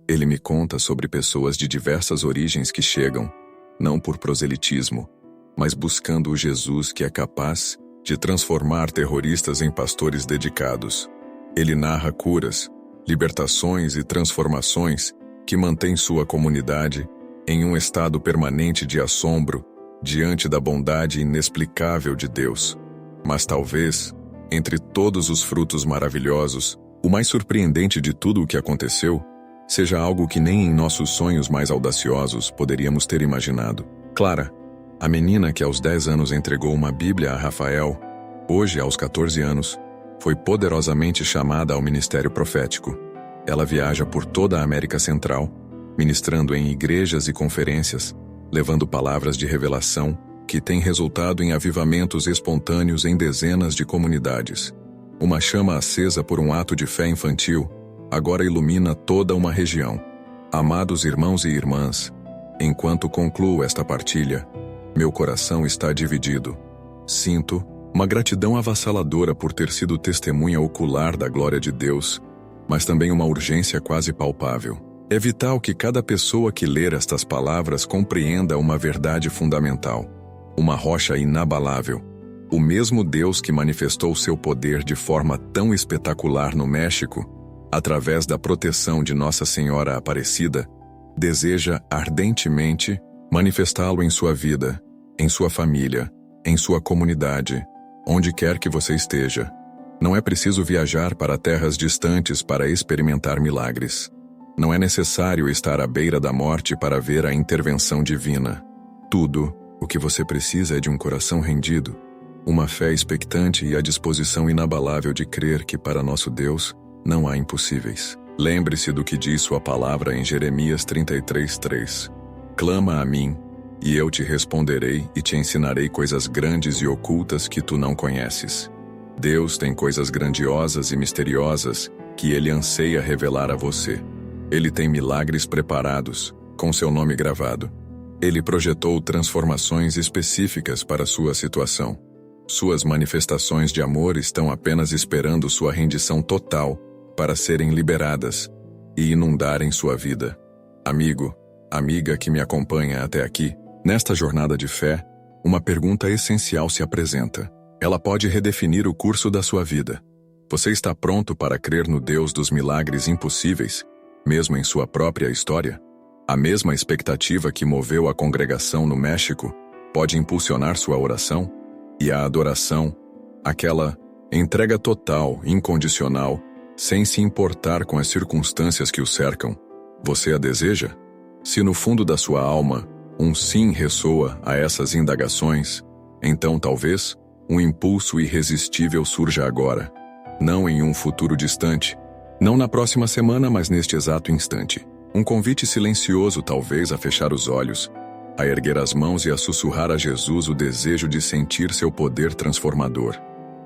Ele me conta sobre pessoas de diversas origens que chegam, não por proselitismo, mas buscando o Jesus que é capaz de transformar terroristas em pastores dedicados. Ele narra curas, libertações e transformações que mantêm sua comunidade em um estado permanente de assombro diante da bondade inexplicável de Deus. Mas talvez, entre todos os frutos maravilhosos, o mais surpreendente de tudo o que aconteceu seja algo que nem em nossos sonhos mais audaciosos poderíamos ter imaginado. Clara, a menina que aos 10 anos entregou uma Bíblia a Rafael, hoje aos 14 anos, foi poderosamente chamada ao ministério profético. Ela viaja por toda a América Central, ministrando em igrejas e conferências, levando palavras de revelação que têm resultado em avivamentos espontâneos em dezenas de comunidades. Uma chama acesa por um ato de fé infantil agora ilumina toda uma região. Amados irmãos e irmãs, enquanto concluo esta partilha, meu coração está dividido. Sinto uma gratidão avassaladora por ter sido testemunha ocular da glória de Deus, mas também uma urgência quase palpável. É vital que cada pessoa que ler estas palavras compreenda uma verdade fundamental, uma rocha inabalável. O mesmo Deus que manifestou seu poder de forma tão espetacular no México, através da proteção de Nossa Senhora Aparecida, deseja ardentemente manifestá-lo em sua vida, em sua família, em sua comunidade, onde quer que você esteja. Não é preciso viajar para terras distantes para experimentar milagres. Não é necessário estar à beira da morte para ver a intervenção divina. Tudo o que você precisa é de um coração rendido, uma fé expectante e a disposição inabalável de crer que para nosso Deus não há impossíveis. Lembre-se do que diz sua palavra em Jeremias 33:3. Clama a mim, e eu te responderei e te ensinarei coisas grandes e ocultas que tu não conheces. Deus tem coisas grandiosas e misteriosas que Ele anseia revelar a você. Ele tem milagres preparados, com seu nome gravado. Ele projetou transformações específicas para sua situação. Suas manifestações de amor estão apenas esperando sua rendição total para serem liberadas e inundarem sua vida. Amigo, amiga que me acompanha até aqui, nesta jornada de fé, uma pergunta essencial se apresenta. Ela pode redefinir o curso da sua vida. Você está pronto para crer no Deus dos milagres impossíveis, mesmo em sua própria história? A mesma expectativa que moveu a congregação no México pode impulsionar sua oração? E a adoração, aquela entrega total, incondicional, sem se importar com as circunstâncias que o cercam, você a deseja? Se no fundo da sua alma um sim ressoa a essas indagações, então talvez um impulso irresistível surja agora, não em um futuro distante, não na próxima semana, mas neste exato instante. Um convite silencioso talvez a fechar os olhos, a erguer as mãos e a sussurrar a Jesus o desejo de sentir seu poder transformador.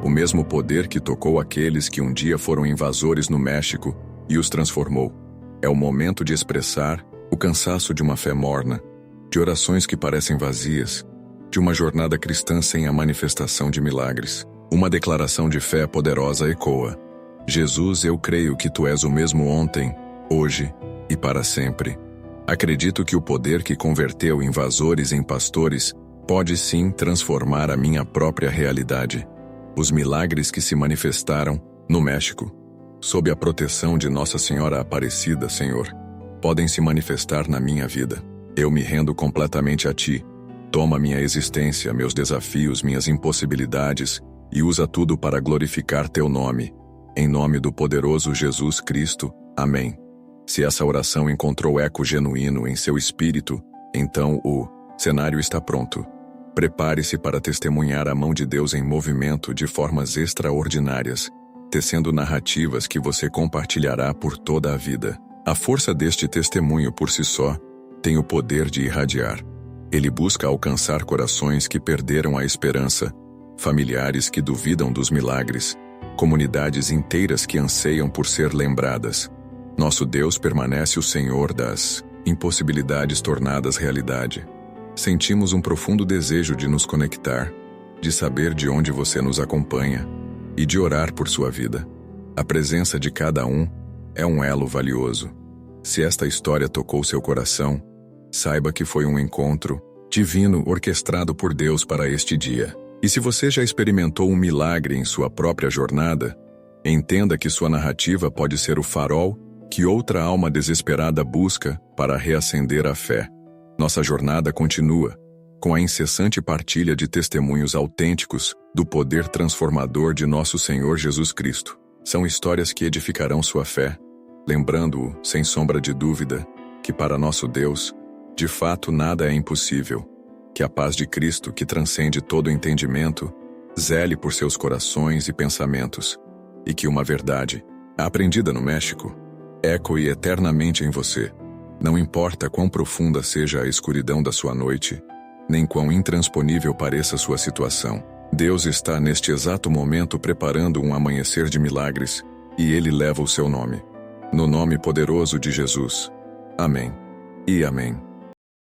O mesmo poder que tocou aqueles que um dia foram invasores no México e os transformou. É o momento de expressar o cansaço de uma fé morna, de orações que parecem vazias, de uma jornada cristã sem a manifestação de milagres. Uma declaração de fé poderosa ecoa: Jesus, eu creio que tu és o mesmo ontem, hoje e para sempre. Acredito que o poder que converteu invasores em pastores pode sim transformar a minha própria realidade. Os milagres que se manifestaram no México, sob a proteção de Nossa Senhora Aparecida, Senhor, podem se manifestar na minha vida. Eu me rendo completamente a Ti, Toma minha existência, meus desafios, minhas impossibilidades e usa tudo para glorificar teu nome. Em nome do poderoso Jesus Cristo. Amém. Se essa oração encontrou eco genuíno em seu espírito, então o cenário está pronto. Prepare-se para testemunhar a mão de Deus em movimento de formas extraordinárias, tecendo narrativas que você compartilhará por toda a vida. A força deste testemunho por si só tem o poder de irradiar. Ele busca alcançar corações que perderam a esperança, familiares que duvidam dos milagres, comunidades inteiras que anseiam por ser lembradas. Nosso Deus permanece o Senhor das impossibilidades tornadas realidade. Sentimos um profundo desejo de nos conectar, de saber de onde você nos acompanha e de orar por sua vida. A presença de cada um é um elo valioso. Se esta história tocou seu coração, saiba que foi um encontro divino orquestrado por Deus para este dia. E se você já experimentou um milagre em sua própria jornada, entenda que sua narrativa pode ser o farol que outra alma desesperada busca para reacender a fé. Nossa jornada continua, com a incessante partilha de testemunhos autênticos do poder transformador de nosso Senhor Jesus Cristo. São histórias que edificarão sua fé, lembrando-o, sem sombra de dúvida, que para nosso Deus, de fato nada é impossível. Que a paz de Cristo, que transcende todo entendimento, zele por seus corações e pensamentos, e que uma verdade, aprendida no México, ecoe eternamente em você. Não importa quão profunda seja a escuridão da sua noite, nem quão intransponível pareça sua situação, Deus está neste exato momento preparando um amanhecer de milagres, e Ele leva o seu nome. No nome poderoso de Jesus. Amém. E amém.